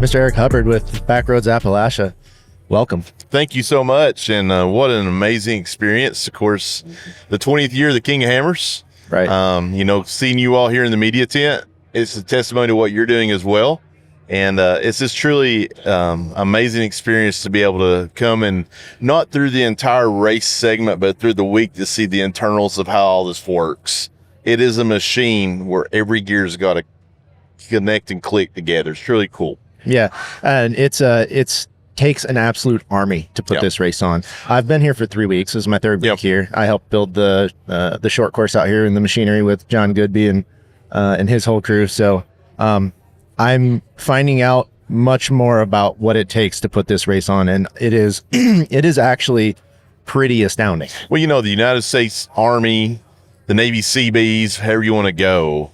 Mr. Erik Hubbard with Backroads Appalachia. Welcome. Thank you so much, and what an amazing experience. Of course, the 20th year of the King of Hammers. Right. Seeing you all here in the media tent, it's a testimony to what you're doing as well. And it's just truly amazing experience to be able to come and not through the entire race segment, but through the week to see the internals of how all this works. It is a machine where every gear's got to connect and click together. It's really cool. Yeah, and it's takes an absolute army to put this race on. I've been here for 3 weeks. This is my third week here. I helped build the short course out here in the machinery with John Goodby and his whole crew. So I'm finding out much more about what it takes to put this race on, and it is it is actually pretty astounding. Well, the United States Army, the Navy Seabees, however you want to go,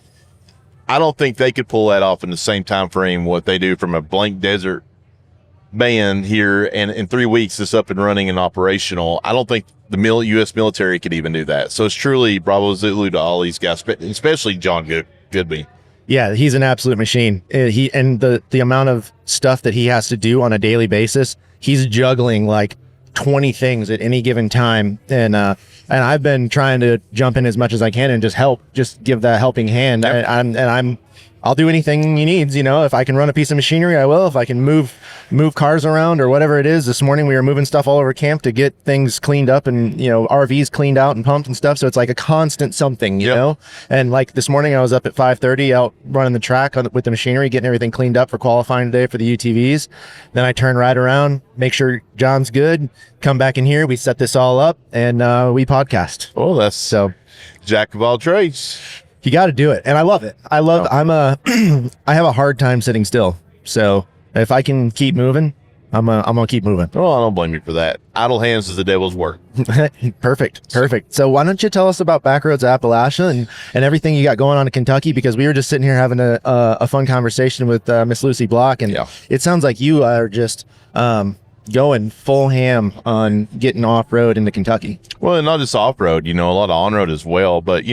I don't think they could pull that off in the same time frame what they do from a blank desert band here, and in 3 weeks it's up and running and operational. I don't think the U.S. military could even do that. So it's truly bravo Zulu to all these guys, especially John Goodby. Yeah, he's an absolute machine. The amount of stuff that he has to do on a daily basis, he's juggling like 20 things at any given time. And I've been trying to jump in as much as I can and just give that helping hand. Yep. I'll do anything he needs. If I can run a piece of machinery, I will. If I can move cars around or whatever it is. This morning we were moving stuff all over camp to get things cleaned up and, RVs cleaned out and pumped and stuff. So it's like a constant something, you know? And like this morning I was up at 5:30 out running the track with the machinery, getting everything cleaned up for qualifying today for the UTVs. Then I turn right around, make sure John's good, come back in here, we set this all up, and we podcast. Oh, that's so jack of all trades. You got to do it. And I love it. I have a hard time sitting still. So if I can keep moving, I'm going to keep moving. Well, I don't blame you for that. Idle hands is the devil's work. Perfect. So why don't you tell us about Backroads Appalachia and everything you got going on in Kentucky? Because we were just sitting here having a fun conversation with Miss Lucy Block. And it sounds like you are just going full ham on getting off-road into Kentucky. Well, and not just off-road, a lot of on-road as well. But,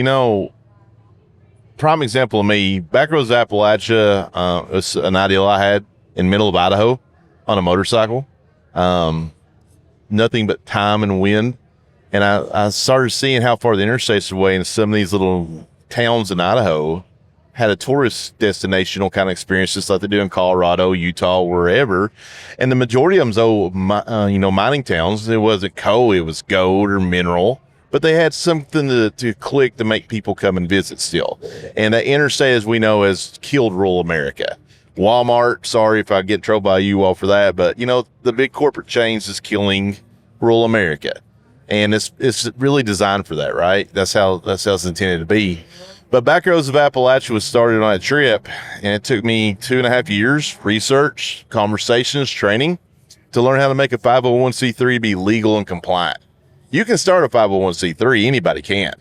prime example of me, Backroads Appalachia was an ideal I had in the middle of Idaho on a motorcycle. Nothing but time and wind. And I started seeing how far the interstates away, and some of these little towns in Idaho had a tourist destinational kind of experience, just like they do in Colorado, Utah, wherever. And the majority of them, mining towns. It wasn't coal, it was gold or mineral. But they had something to click to make people come and visit still. And that interstate, as we know, has killed rural America. Walmart, sorry if I get in trouble by you all for that, but, the big corporate chains is killing rural America. And it's really designed for that, right? That's how it's intended to be. But Backroads of Appalachia was started on a trip, and it took me 2.5 years, research, conversations, training, to learn how to make a 501c3 be legal and compliant. You can start a 501c3, anybody can,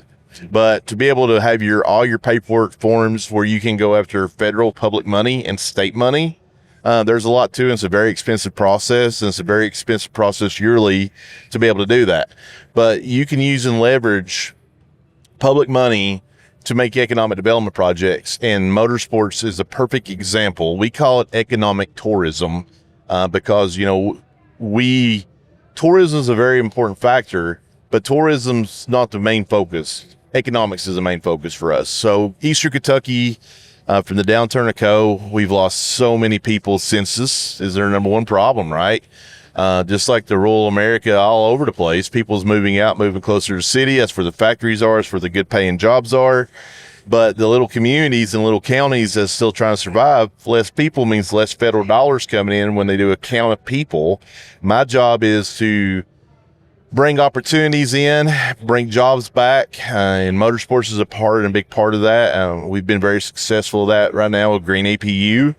but to be able to have all your paperwork forms where you can go after federal public money and state money, there's a lot to it. It's a very expensive process, and it's a very expensive process yearly to be able to do that. But you can use and leverage public money to make economic development projects, and motorsports is a perfect example. We call it economic tourism because, tourism is a very important factor, but tourism's not the main focus. Economics is the main focus for us. So Eastern Kentucky, from the downturn of coal, we've lost so many people. Census is their number one problem, right? Just like the rural America all over the place, people's moving out, moving closer to the city. That's where the factories are. That's where the good paying jobs are. But the little communities and little counties that's still trying to survive, less people means less federal dollars coming in when they do a count of people. My job is to bring opportunities in, bring jobs back, and motorsports is a big part of that. We've been very successful at that right now with Green APU.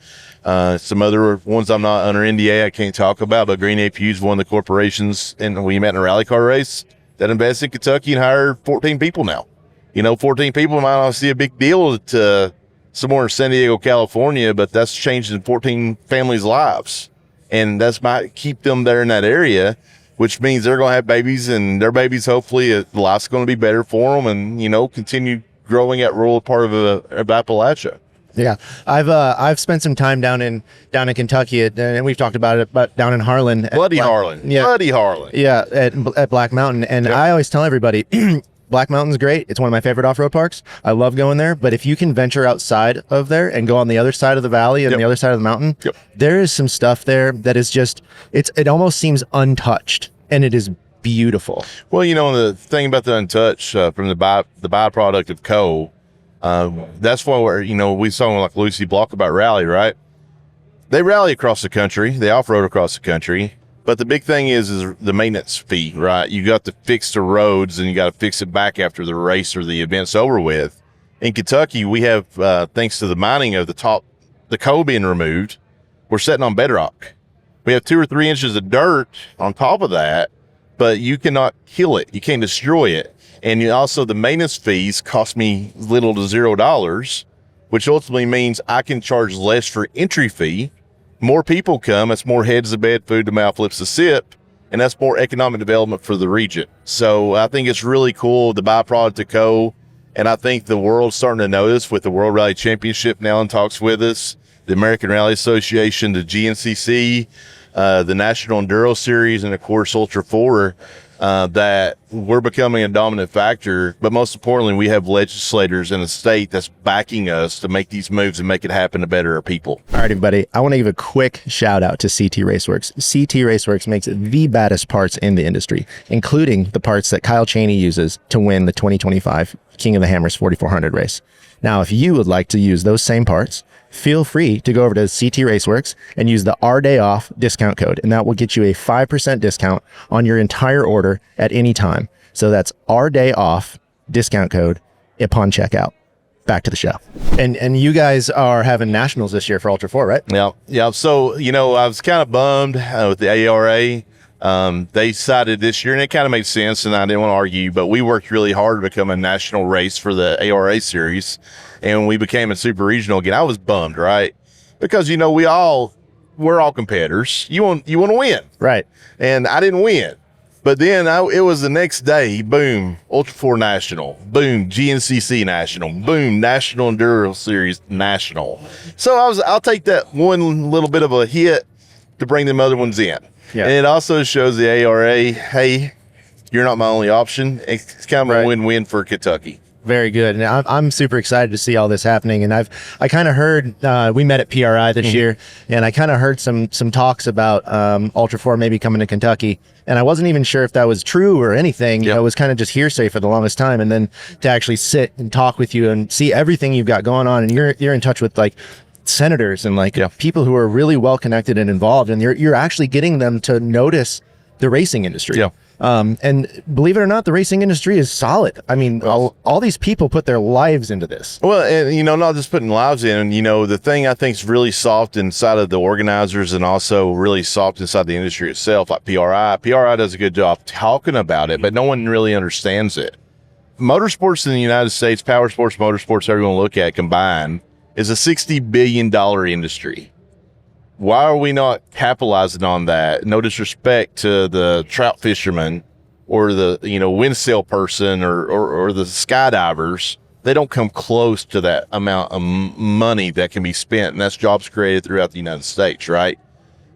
Some other ones I'm not under NDA I can't talk about, but Green APU is one of the corporations, and we met in a rally car race that invested in Kentucky and hired 14 people now. 14 people might not see a big deal to somewhere in San Diego, California, but that's changing 14 families' lives. And that's might keep them there in that area, which means they're going to have babies, and their babies, hopefully, life's going to be better for them and, continue growing at rural part of Appalachia. Yeah, I've spent some time down in Kentucky, and we've talked about it, but down in Harlan, Harlan, yeah, bloody Harlan, yeah, at Black Mountain, and I always tell everybody, Black Mountain's great. It's one of my favorite off-road parks. I love going there, but if you can venture outside of there and go on the other side of the valley and the other side of the mountain, there is some stuff there that is just it almost seems untouched, and it is beautiful. Well, the thing about the untouched from the byproduct of coal. That's why we saw like Lucy Block about rally, right? They rally across the country, they off-road across the country, but the big thing is the maintenance fee, right? You got to fix the roads and you got to fix it back after the race or the event's over with. In Kentucky, we have, thanks to the mining of the coal being removed, we're sitting on bedrock. We have 2 or 3 inches of dirt on top of that, but you cannot kill it. You can't destroy it. And also the maintenance fees cost me little to $0, which ultimately means I can charge less for entry fee. More people come, it's more heads to bed, food to mouth, lips to sip, and that's more economic development for the region. So I think it's really cool, the byproduct of coal, and I think the world's starting to notice with the World Rally Championship now in talks with us, the American Rally Association, the GNCC, the National Enduro Series, and of course Ultra 4, that we're becoming a dominant factor, but most importantly, we have legislators in the state that's backing us to make these moves and make it happen to better our people. All right, everybody, I want to give a quick shout out to CT Raceworks. CT Raceworks makes the baddest parts in the industry, including the parts that Kyle Chaney uses to win the 2025 King of the Hammers 4400 race. Now, if you would like to use those same parts, feel free to go over to CT Raceworks and use the Our Day Off discount code, and that will get you a 5% discount on your entire order at any time. So that's Our Day Off discount code upon checkout. Back to the show. And you guys are having nationals this year for Ultra 4, right? Yeah. So, I was kind of bummed with the ARA. They decided this year, and it kind of made sense, and I didn't want to argue, but we worked really hard to become a national race for the ARA series, and we became a super regional again. I was bummed, right? Because, we're all competitors. You want to win. Right. And I didn't win. But then it was the next day, boom, Ultra 4 National, boom, GNCC National, boom, National Enduro Series National. So I'll take that one little bit of a hit to bring them other ones in. Yeah. And it also shows the ARA, hey, you're not my only option. It's kind of a win-win for Kentucky. Very good. And I'm super excited to see all this happening. And I kind of heard, we met at PRI this year, and I kind of heard some talks about Ultra 4 maybe coming to Kentucky. And I wasn't even sure if that was true or anything. It was kind of just hearsay for the longest time. And then to actually sit and talk with you and see everything you've got going on, and you're in touch with like senators and people who are really well connected and involved, and you're actually getting them to notice the racing industry. And believe it or not, the racing industry is solid. I mean, all these people put their lives into this. Well, and not just putting lives in, the thing I think is really soft inside of the organizers and also really soft inside the industry itself, like PRI does a good job talking about it, but no one really understands it. Motorsports in the United States, power sports, motorsports, everyone look at combined, is a $60 billion industry. Why are we not capitalizing on that? No disrespect to the trout fisherman or the, wind sail person or the skydivers. They don't come close to that amount of money that can be spent, and that's jobs created throughout the United States, right?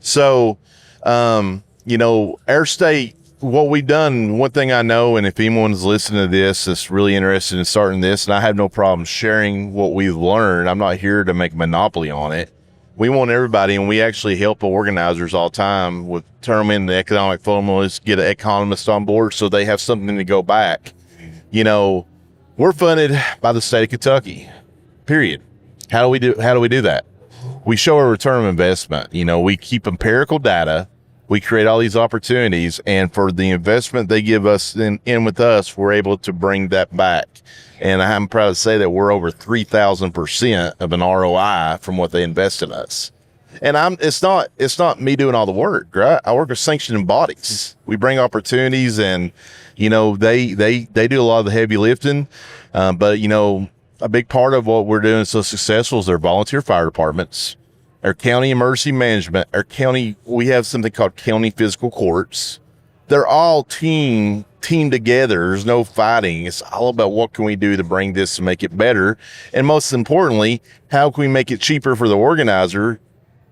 So, our state, what we've done, one thing I know, and if anyone's listening to this that's really interested in starting this, and I have no problem sharing what we've learned, I'm not here to make a monopoly on it. We want everybody, and we actually help organizers all the time with turn them in the economic formulas, get an economist on board so they have something to go back. We're funded by the state of Kentucky, period. How do we do that? We show a return of investment. We keep empirical data. We create all these opportunities, and for the investment they give us in with us, we're able to bring that back. And I'm proud to say that we're over 3,000% of an ROI from what they invest in us. And it's not me doing all the work, right? I work with sanctioning bodies. We bring opportunities, and they do a lot of the heavy lifting. But a big part of what we're doing so successful is their volunteer fire departments, our county emergency management, we have something called county physical courts. They're all team team together. There's no fighting. It's all about what can we do to bring this to make it better. And most importantly, how can we make it cheaper for the organizer?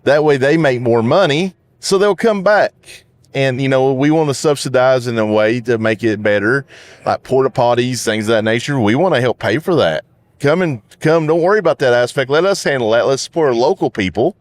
That way they make more money, so they'll come back. And, you know, we want to subsidize in a way to make it better, like porta potties, things of that nature. We want to help pay for that. Come. Don't worry about that aspect. Let us handle that. Let's support our local people.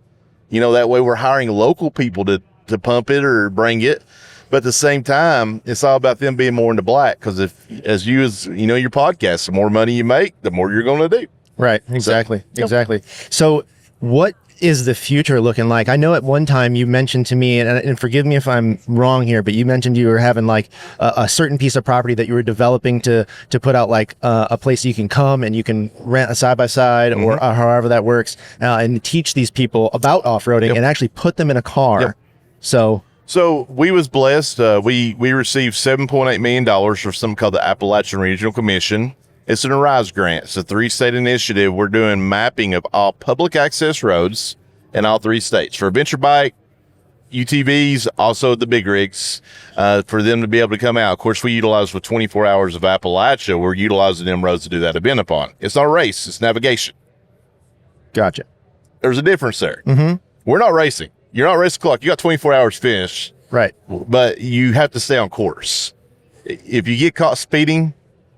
You know, that way we're hiring local people to pump it or bring it. But at the same time, it's all about them being more in the black. Because as you know, your podcast, the more money you make, the more you're going to do. Right. Exactly. So, exactly. So what is the future looking like? I know at one time you mentioned to me, and forgive me if I'm wrong here, but you mentioned you were having like a certain piece of property that you were developing to put out like a place you can come and you can rent a side-by-side or however that works, and teach these people about off-roading and actually put them in a car. So we was blessed. We received $7.8 million for something called the Appalachian Regional Commission. It's an ARISE grant. It's a 3-state initiative. We're doing mapping of all public access roads in all 3 states for adventure bike, UTVs, also the big rigs, for them to be able to come out. Of course, we utilize with 24 hours of Appalachia. We're utilizing them roads to do that event upon. It's not a race. It's navigation. Gotcha. There's a difference there. Mm-hmm. We're not racing. You're not racing clock. You got 24 hours finished. Right. But you have to stay on course. If you get caught speeding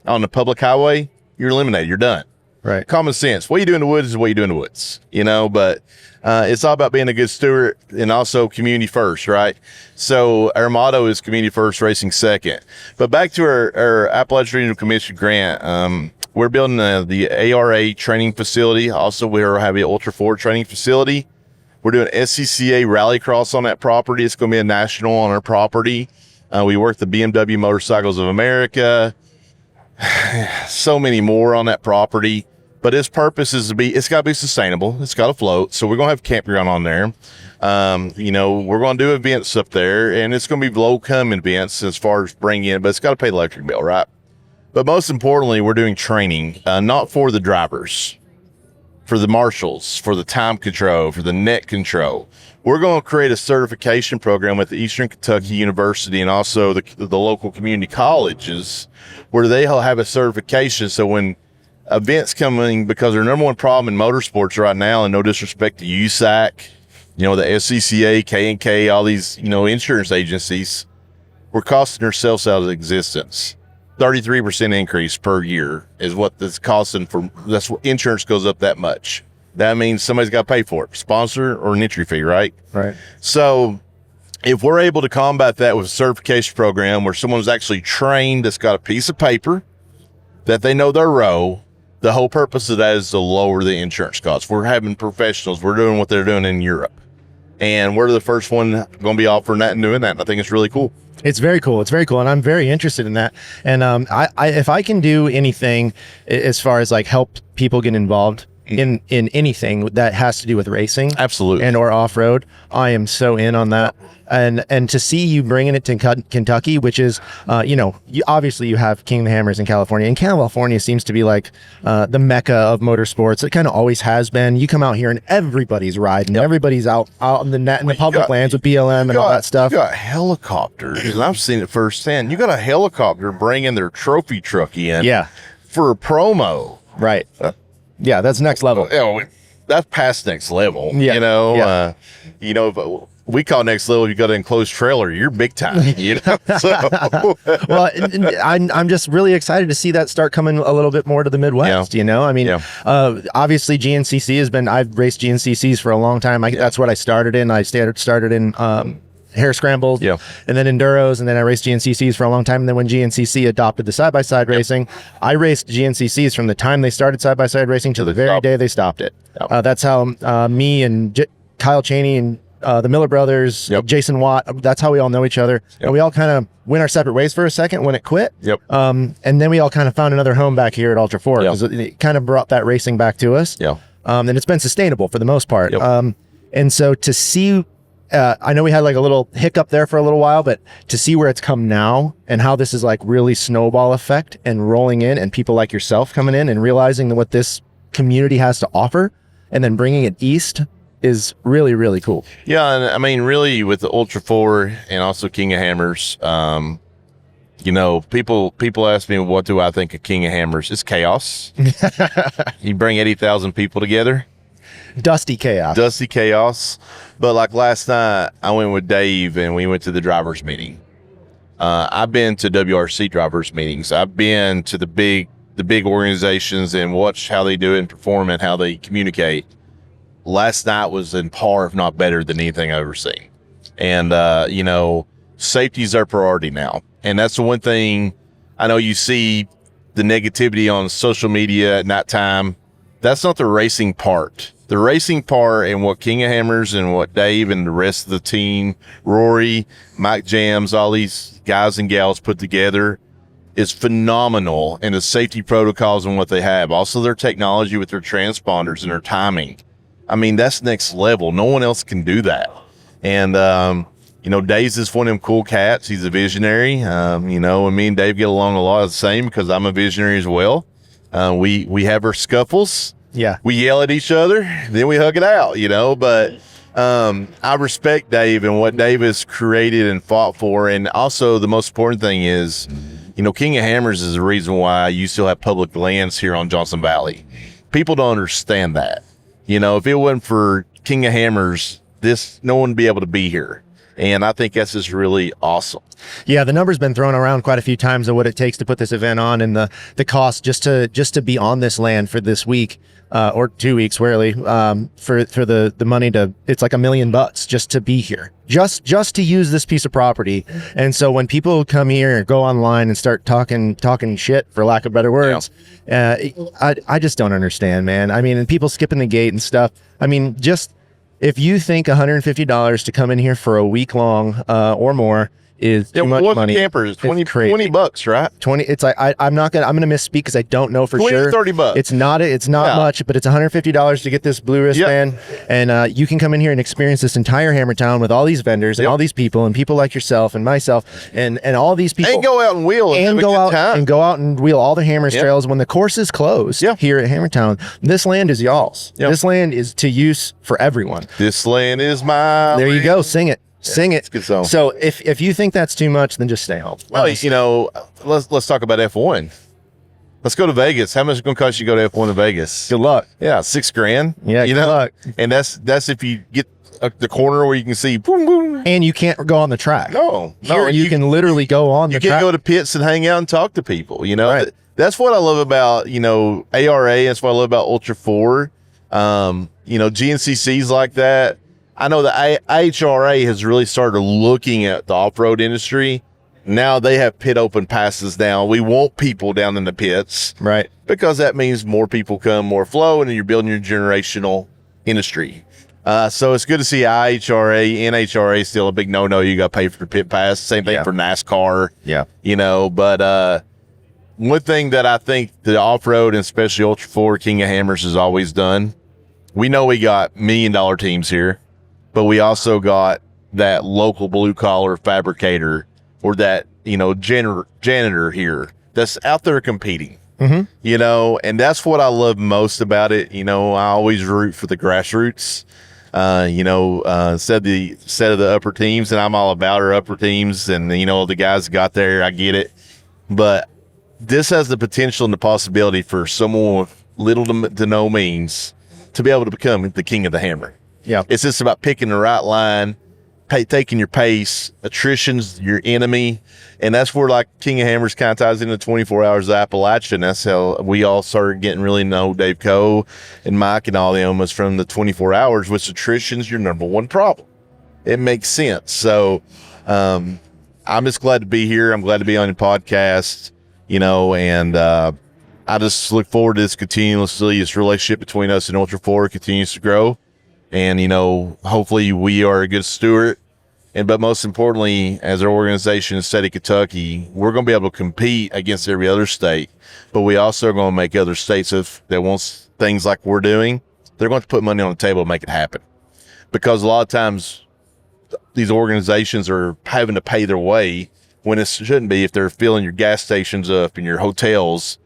on the public highway, you're eliminated. You're done. Right. Common sense. What you do in the woods is what you do in the woods, you know, but it's all about being a good steward and also community first, right? So our motto is community first, racing second. But back to our Appalachian Regional Commission grant, we're building the ARA training facility. Also, we're having an Ultra 4 training facility. We're doing SCCA rallycross on that property. It's going to be a national on our property. We work the BMW Motorcycles of America. So many more on that property, but its purpose is it's got to be sustainable. It's got to float. So we're going to have campground on there. You know, we're going to do events up there, and it's going to be low come events as far as bringing in, but it's got to pay the electric bill, right? But most importantly, we're doing training, not for the drivers, for the marshals, for the time control, for the net control. We're going to create a certification program with the Eastern Kentucky University and also the local community colleges where they'll have a certification. So when events coming, because their number one problem in motorsports right now, and no disrespect to USAC, you know, the SCCA, K&K, all these, you know, insurance agencies, we're costing ourselves out of existence. 33% increase per year is what that's costing that's what insurance goes up that much. That means somebody's got to pay for it, sponsor or an entry fee, right? Right. So if we're able to combat that with a certification program where someone's actually trained, that's got a piece of paper that they know their row, the whole purpose of that is to lower the insurance costs. We're having professionals. We're doing what they're doing in Europe. And we're the first one going to be offering that and doing that. And I think it's really cool. It's very cool. It's very cool. And I'm very interested in that. And I if I can do anything as far as like help people get involved in anything that has to do with racing, absolutely, and or off-road, I am so in on that. And to see you bringing it to Kentucky, which is, you know, obviously you have King of the Hammers in California, and California seems to be like the mecca of motorsports. It kind of always has been. You come out here and everybody's riding, everybody's out in the public lands with BLM and all that stuff. You got helicopters, and I've seen it firsthand. You got a helicopter bringing their trophy truck in, for a promo, right? Yeah, that's next level. You know, that's past next level. Yeah. You know, if we call next level, you got an enclosed trailer, you're big time. You know. So. Well, I'm just really excited to see that start coming a little bit more to the Midwest. You know, I mean, obviously GNCC has been. I've raced GNCCs for a long time. That's what I started in. I started in hare scrambles, and then enduros, and then I raced GNCCs for a long time. And then when GNCC adopted the side-by-side racing, I raced GNCCs from the time they started side-by-side racing to the very day they stopped it. That's how me and Kyle Chaney and the Miller brothers, Jason Watt, that's how we all know each other. And we all kind of went our separate ways for a second when it quit. And then we all kind of found another home back here at Ultra 4 because it kind of brought that racing back to us. And it's been sustainable for the most part. And so to see, I know we had like a little hiccup there for a little while, but to see where it's come now and how this is like really snowball effect and rolling in, and people like yourself coming in and realizing that what this community has to offer and then bringing it east is really, really cool. Yeah. And I mean, really with the Ultra 4 and also King of Hammers, People ask me, what do I think of King of Hammers? It's chaos. You bring 80,000 people together. Dusty chaos. But like last night, I went with Dave and we went to the drivers meeting. I've been to WRC drivers meetings. I've been to the big organizations and watched how they do it and perform and how they communicate. Last night was in par, if not better than anything I've ever seen. And, safety is our priority now. And that's the one thing I know you see the negativity on social media at nighttime. That's not the racing part. The racing part and what King of Hammers and what Dave and the rest of the team, Rory, Mike Jams, all these guys and gals put together is phenomenal. And the safety protocols and what they have. Also their technology with their transponders and their timing. I mean, that's next level. No one else can do that. And, Dave's is one of them cool cats. He's a visionary. And me and Dave get along a lot of the same because I'm a visionary as well. We have our scuffles. Yeah. We yell at each other, then we hug it out, but I respect Dave and what Dave has created and fought for. And also the most important thing is, King of Hammers is the reason why you still have public lands here on Johnson Valley. People don't understand that. If it wasn't for King of Hammers, no one would be able to be here. And I think that's just really awesome. Yeah, the number's been thrown around quite a few times of what it takes to put this event on, and the cost just to be on this land for this week or 2 weeks, rarely, for the money it's like $1 million just to be here, just to use this piece of property. And so when people come here and go online and start talking shit, for lack of better words, I just don't understand, man. I mean, and people skipping the gate and stuff. I mean, just if you think $150 to come in here for a week long or more is too much money. Camper is $20, right? 20. It's like I'm gonna misspeak because I don't know for 20 sure. $30. It's not much, but it's $150 to get this blue wristband, and you can come in here and experience this entire Hammertown with all these vendors and all these people and people like yourself and myself and all these people. And go out and wheel and go out and wheel all the Hammers trails when the course is closed here at Hammertown. This land is y'all's. This land is to use for everyone. This land is mine. There you go. Sing it. Sing it. It's a good song. So if you think that's too much, then just stay home. Well, let's talk about F1. Let's go to Vegas. How much is it going to cost you to go to F1 in Vegas? Good luck. Yeah, $6,000. Yeah, good luck. And that's if you get the corner where you can see boom, boom. And you can't go on the track. No. Here you can literally go on the track. You can go to pits and hang out and talk to people. Right. That's what I love about ARA. That's what I love about Ultra 4. GNCCs like that. I know the IHRA has really started looking at the off-road industry. Now they have pit open passes now. We want people down in the pits. Right. Because that means more people come, more flow, and you're building your generational industry. So it's good to see IHRA, NHRA still a big no-no. You got to pay for the pit pass. Same thing for NASCAR. Yeah. But one thing that I think the off-road and especially Ultra 4 King of Hammers has always done, we know we got $1 million teams here. But we also got that local blue collar fabricator or that, janitor here that's out there competing, and that's what I love most about it. I always root for the grassroots, instead of the upper teams, and I'm all about our upper teams and, the guys got there, I get it. But this has the potential and the possibility for someone with little to no means to be able to become the king of the hammer. Yeah. It's just about picking the right line, taking your pace. Attrition's your enemy. And that's where like King of Hammers kind of ties into 24 Hours of Appalachian. That's how we all started getting really know Dave Coe and Mike and all them was from the 24 Hours, which attrition's your number one problem. It makes sense. So I'm just glad to be here. I'm glad to be on your podcast, and I just look forward to this continuously. This relationship between us and Ultra 4 continues to grow. And, hopefully we are a good steward. But most importantly, as our organization in the state of Kentucky, we're going to be able to compete against every other state. But we also are going to make other states that want things like we're doing, they're going to put money on the table to make it happen. Because a lot of times these organizations are having to pay their way when it shouldn't be. If they're filling your gas stations up and your hotels,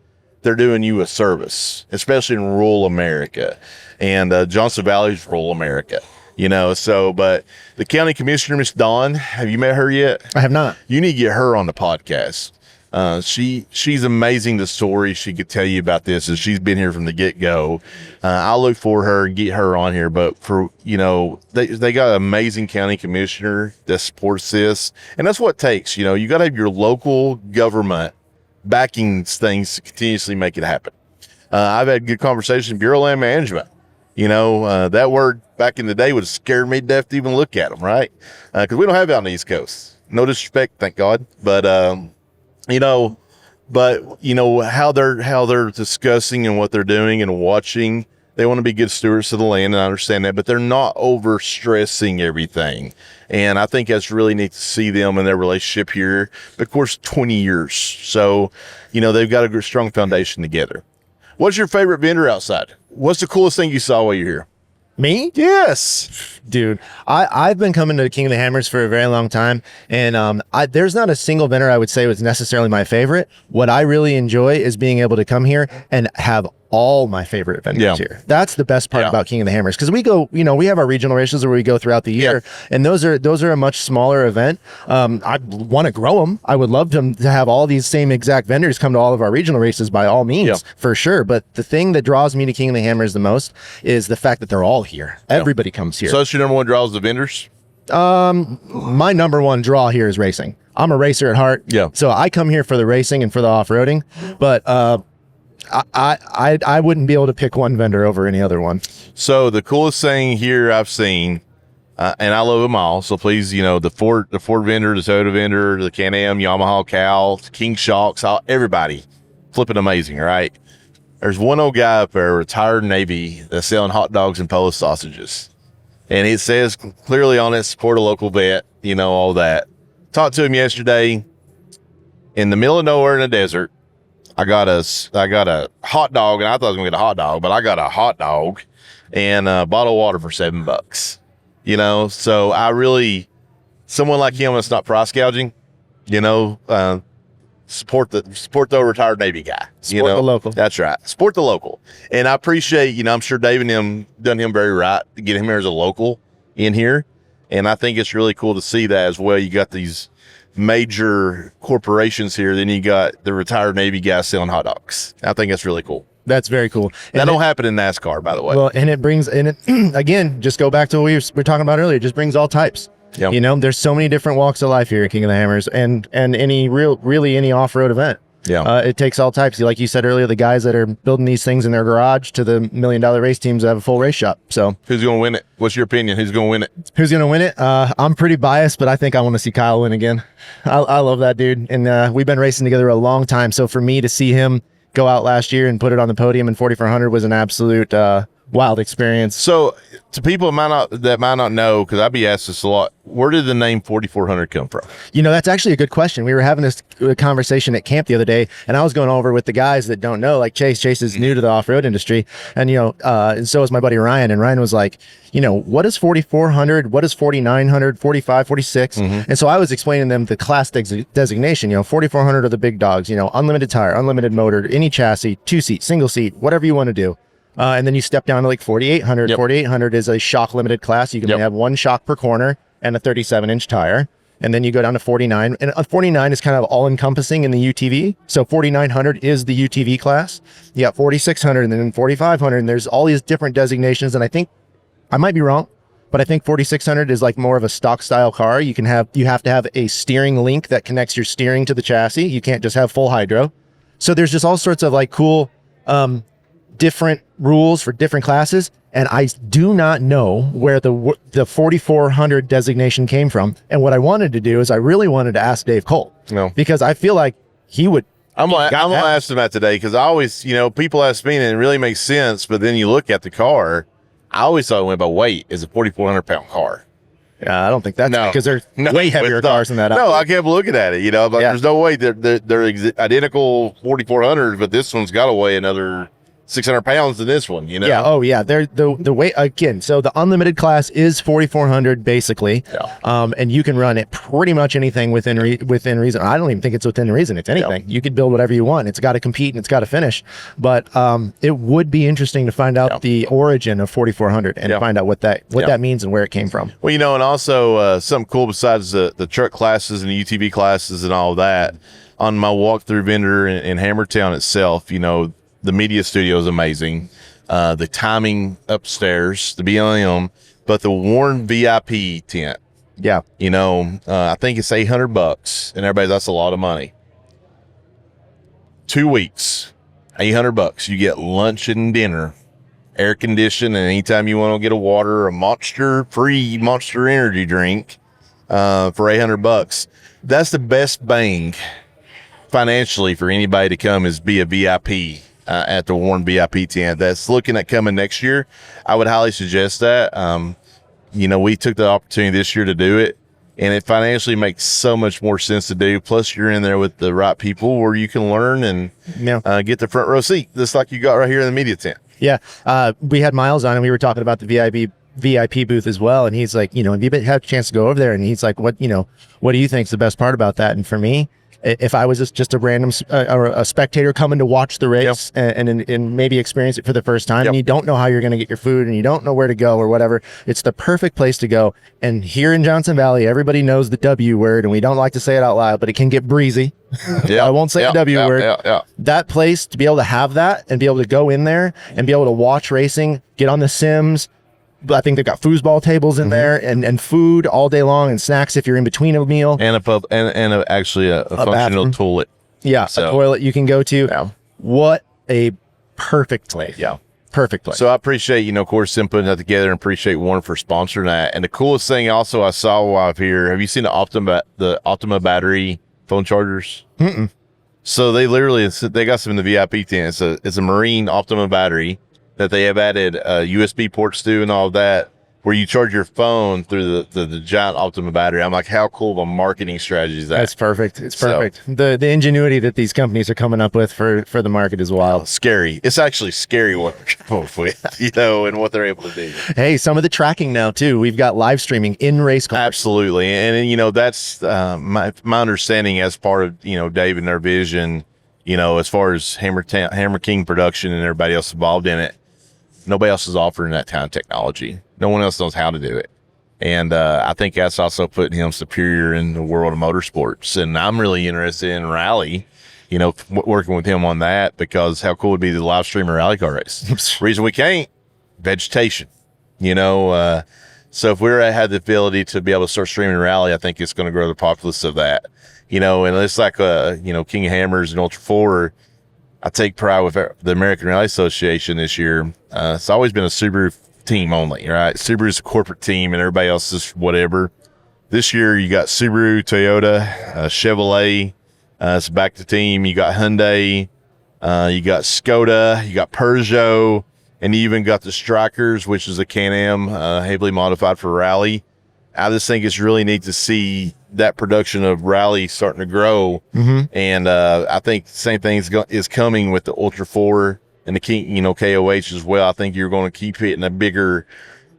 they're doing you a service, especially in rural America. And Johnson Valley's rural America, but the county commissioner, Miss Dawn, have you met her yet? I have not. You need to get her on the podcast. She's amazing. The story she could tell you about this, and she's been here from the get go. I'll look for her and get her on here. But for they got an amazing county commissioner that supports this, and that's what it takes. You got to have your local government backing things to continuously make it happen. I've had good conversation. Bureau of Land Management. That word back in the day would have scared me to death to even look at them, right? Because we don't have it on the East Coast. No disrespect, thank God. But how they're discussing and what they're doing and watching, they want to be good stewards of the land, and I understand that, but they're not over stressing everything. And I think that's really neat to see them and their relationship here. Of course, 20 years. So, they've got a good, strong foundation together. What's your favorite vendor outside? What's the coolest thing you saw while you're here? Me? Yes. Dude, I've been coming to King of the Hammers for a very long time, and there's not a single vendor I would say was necessarily my favorite. What I really enjoy is being able to come here and have all my favorite vendors here. That's the best part about King of the Hammers, because we go, we have our regional races where we go throughout the year, and those are a much smaller event. I want to grow them. I would love to have all these same exact vendors come to all of our regional races by all means, for sure. But the thing that draws me to King of the Hammers the most is the fact that they're all here. Everybody comes here. So that's your number one draw is the vendors? My number one draw here is racing. I'm a racer at heart. Yeah. So I come here for the racing and for the off-roading, but I wouldn't be able to pick one vendor over any other one. So the coolest thing here I've seen, and I love them all. So please, the Ford vendor, the Toyota vendor, the Can-Am, Yamaha, Cal, King Shocks, everybody flipping amazing, right? There's one old guy up there, retired Navy, that's selling hot dogs and Polish sausages. And it says clearly on it, support a local vet, all that. Talked to him yesterday in the middle of nowhere in the desert. I got a hot dog, and I thought I was gonna get a hot dog, but I got a hot dog and a bottle of water for $7. So I really, someone like him that's not price gouging, support the retired Navy guy. Support the local. That's right. Support the local. And I appreciate, I'm sure Dave and him done him very right to get him here as a local in here. And I think it's really cool to see that as well. You got these major corporations here, then you got the retired Navy guy selling hot dogs. I think that's really cool. That's very cool. That don't happen in NASCAR, by the way. Well, and again, just go back to what we were talking about earlier. It just brings all types. Yep. There's so many different walks of life here at King of the Hammers, and any any off-road event. Yeah. It takes all types. Like you said earlier, the guys that are building these things in their garage to the $1 million race teams that have a full race shop. So who's going to win it? What's your opinion? Who's going to win it? Who's going to win it? I'm pretty biased, but I think I want to see Kyle win again. I love that dude. And we've been racing together a long time. So for me to see him go out last year and put it on the podium in 4,400 was an absolute wild experience. So to people that might not know, because I'd be asked this a lot, where did the name 4,400 come from? That's actually a good question. We were having this conversation at camp the other day, and I was going over with the guys that don't know, like Chase. Chase is new to the off-road industry, and and so is my buddy Ryan. And Ryan was like, what is 4,400? What is 4,900? 45, 46? And so I was explaining them the class designation. 4,400 are the big dogs. Unlimited tire, unlimited motor, any chassis, 2-seat, single seat, whatever you want to do. And then you step down to like 4,800. Yep. 4,800 is a shock limited class. You can only have one shock per corner and a 37-inch tire. And then you go down to 49. And a 49 is kind of all encompassing in the UTV. So 4,900 is the UTV class. You got 4,600 and then 4,500. And there's all these different designations. And I think, I might be wrong, but I think 4,600 is like more of a stock style car. You have to have a steering link that connects your steering to the chassis. You can't just have full hydro. So there's just all sorts of like cool, different rules for different classes, and I do not know where the 4,400 designation came from. And what I wanted to do is I really wanted to ask Dave Cole, because I feel like he would. I'm gonna ask him that today, because I always, people ask me and it really makes sense, but then you look at the car, I always thought it went by weight as a 4,400 pound car. Yeah, I don't think that's because they're way heavier cars than that. No, I kept looking at it. There's no way they're identical 4,400s, but this one's got to weigh another 600 pounds than this one, Yeah. Oh, yeah. They're the weight again. So the unlimited class is 4,400 basically. Yeah. And you can run it pretty much anything within reason. I don't even think it's within reason. It's anything. You could build whatever you want. It's got to compete and it's got to finish. But it would be interesting to find out the origin of 4,400 and find out what that means and where it came from. Well, and also something cool besides the truck classes and the UTV classes and all that. on my walkthrough vendor in Hammertown itself, you know, the media studio is amazing. The timing upstairs, the BLM, but the Warren VIP tent, Yeah. you know, I think it's $800, and everybody's, that's a lot of money. 2 weeks, $800. You get lunch and dinner, air conditioned, and anytime you want to get a water, free Monster energy drink, for $800. That's the best bang financially for anybody to come, is be a VIP at the Warren VIP tent that's looking at coming next year. I would highly suggest that. You know, we took the opportunity this year to do it, and it financially makes so much more sense to do. Plus, you're in there with the right people where you can learn and get the front row seat, just like you got right here in the media tent. Yeah. We had Miles on, and we were talking about the VIP booth as well. And he's like, you know, have you had a chance to go over there? And he's like, what do you think is the best part about that? And for me, if I was just a random or a spectator coming to watch the race and maybe experience it for the first time, and you don't know how you're going to get your food and you don't know where to go or whatever, it's the perfect place to go. And here in Johnson Valley, everybody knows the W word, and we don't like to say it out loud, but it can get breezy. I won't say the W word. That place, to be able to have that and be able to go in there and be able to watch racing, get on the sims. I think they've got foosball tables in there and food all day long and snacks if you're in between a meal. And actually a functional bathroom. Toilet. Yeah, so, a toilet you can go to. Yeah. What a perfect place. Yeah. Perfect place. So I appreciate, you know, of course, them putting that together, and appreciate Warren for sponsoring that. And the coolest thing also I saw while I'm here, have you seen the Optima battery phone chargers? Mm-mm. So they got some in the VIP tent. It's a Marine Optima battery that they have added USB ports to and all of that, where you charge your phone through the giant Optima battery. I'm like, how cool of a marketing strategy is that? That's perfect. It's perfect. So, the ingenuity that these companies are coming up with for the market is wild. Scary. It's actually scary what they're coming up with, you know, and what they're able to do. Hey, some of the tracking now too. We've got live streaming in race cars. Absolutely. And you know, that's my understanding as part of, you know, Dave and their vision, you know, as far as Hammer King production and everybody else involved in it. Nobody else is offering that kind of technology. No one else knows how to do it. And I think that's also putting him superior in the world of motorsports. And I'm really interested in rally, you know, working with him on that, because how cool would be the live stream rally car race? Reason we can't, vegetation, you know. So if we had the ability to be able to start streaming rally, I think it's going to grow the populace of that, you know. And it's like, you know, King of Hammers and Ultra 4, I take pride with the American Rally Association this year. It's always been a Subaru team only, right? Subaru's a corporate team and everybody else is whatever. This year you got Subaru, Toyota, Chevrolet. It's back to team. You got Hyundai, you got Skoda, you got Peugeot, and you even got the Strikers, which is a Can-Am, heavily modified for rally. I just think it's really neat to see that production of rally starting to grow. Mm-hmm. And I think the same thing is coming with the Ultra 4 and the King, you know, KOH as well. I think you're going to keep hitting a bigger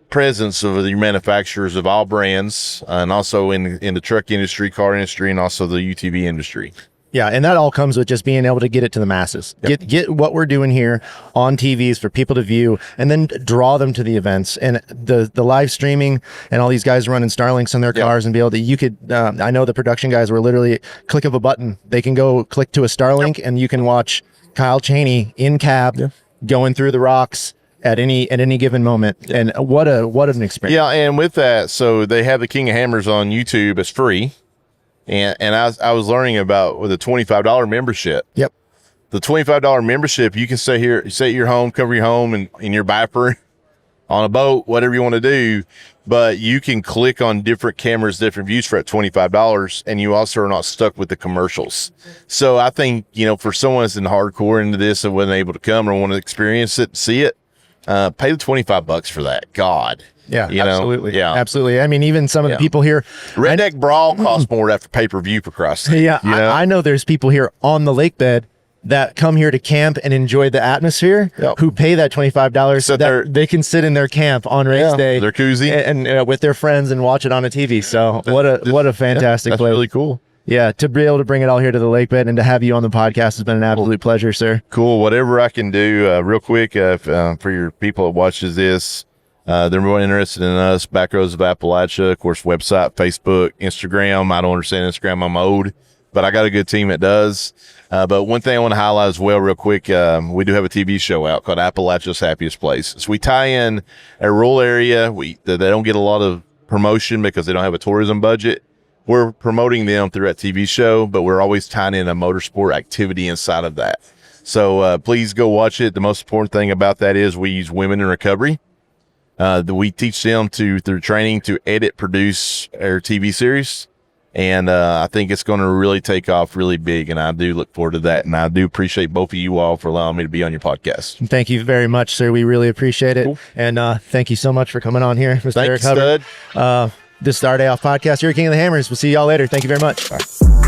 presence of the manufacturers of all brands, and also in the truck industry, car industry, and also the UTV industry. Yeah, and that all comes with just being able to get it to the masses. Yep. Get what we're doing here on TVs for people to view, and then draw them to the events. And the live streaming and all these guys running Starlinks on their cars and be able to, I know the production guys were literally click of a button. They can go click to a Starlink and you can watch Kyle Chaney in cab going through the rocks at any given moment. And what an experience. Yeah, and with that, so they have the King of Hammers on YouTube. It's free. And I was learning about with a $25 membership. Yep. The $25 membership, you can stay at your home, cover your home in your viper, on a boat, whatever you want to do. But you can click on different cameras, different views for at $25, and you also are not stuck with the commercials. So I think, you know, for someone that's in hardcore into this and wasn't able to come or want to experience it, see it, pay the $25 for that. God. Yeah, you absolutely. Know? Yeah, absolutely. I mean, even some of the people here, Redneck Brawl costs more after pay-per-view for Christ's sake. Yeah, I know there's people here on the lake bed that come here to camp and enjoy the atmosphere, who pay that $25 so that they can sit in their camp on race day, their koozie, and with their friends and watch it on a TV. So what a fantastic that's place. Really cool. Yeah, to be able to bring it all here to the lake bed and to have you on the podcast has been an absolute pleasure, sir. Cool. Whatever I can do, real quick, for your people that watches this. They're more interested in us, Back Rows of Appalachia, of course, website, Facebook, Instagram. I don't understand Instagram. I'm old, but I got a good team that does. But one thing I want to highlight as well real quick, we do have a TV show out called Appalachia's Happiest Place. So we tie in a rural area. They don't get a lot of promotion because they don't have a tourism budget. We're promoting them through that TV show, but we're always tying in a motorsport activity inside of that. So please go watch it. The most important thing about that is we use women in recovery. We teach them through training to edit, produce our TV series. And I think it's going to really take off really big. And I do look forward to that. And I do appreciate both of you all for allowing me to be on your podcast. Thank you very much, sir. We really appreciate it. Cool. And thank you so much for coming on here, Mr. Erik Hubbard. This is our Day Off podcast. You're King of the Hammers. We'll see y'all later. Thank you very much. Bye.